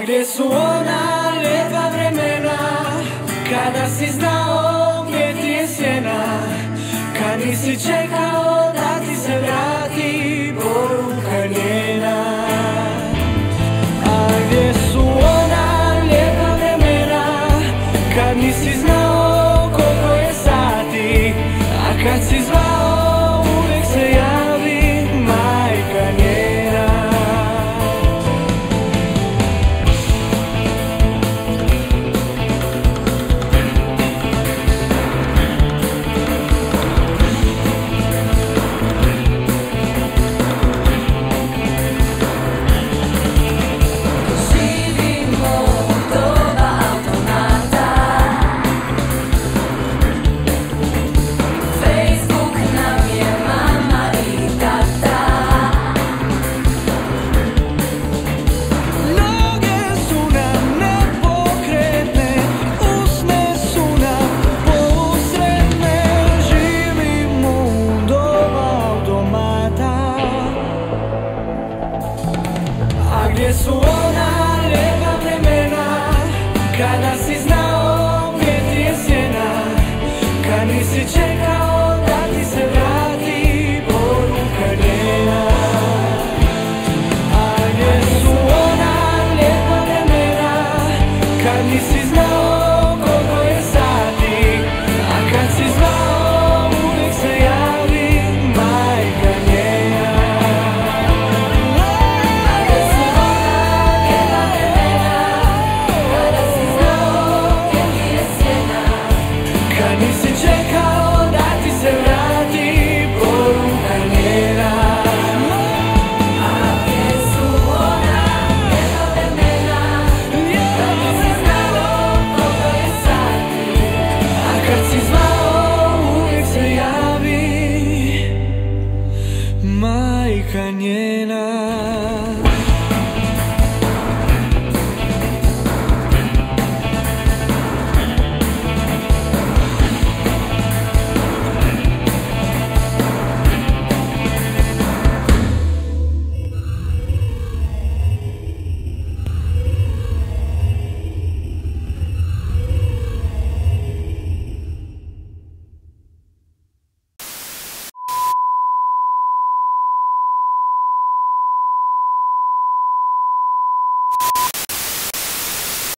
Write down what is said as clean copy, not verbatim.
gdje su ona lijepa vremena, kada si znao gdje ti je sjena, kad nisi čekao da ti se vrati poruka njena. A gdje su ona lijepa vremena, kad nisi znao koliko je sati, a kad si zvao uvijek se javi majka njena. Gdje su ona lijepa vremena, kada si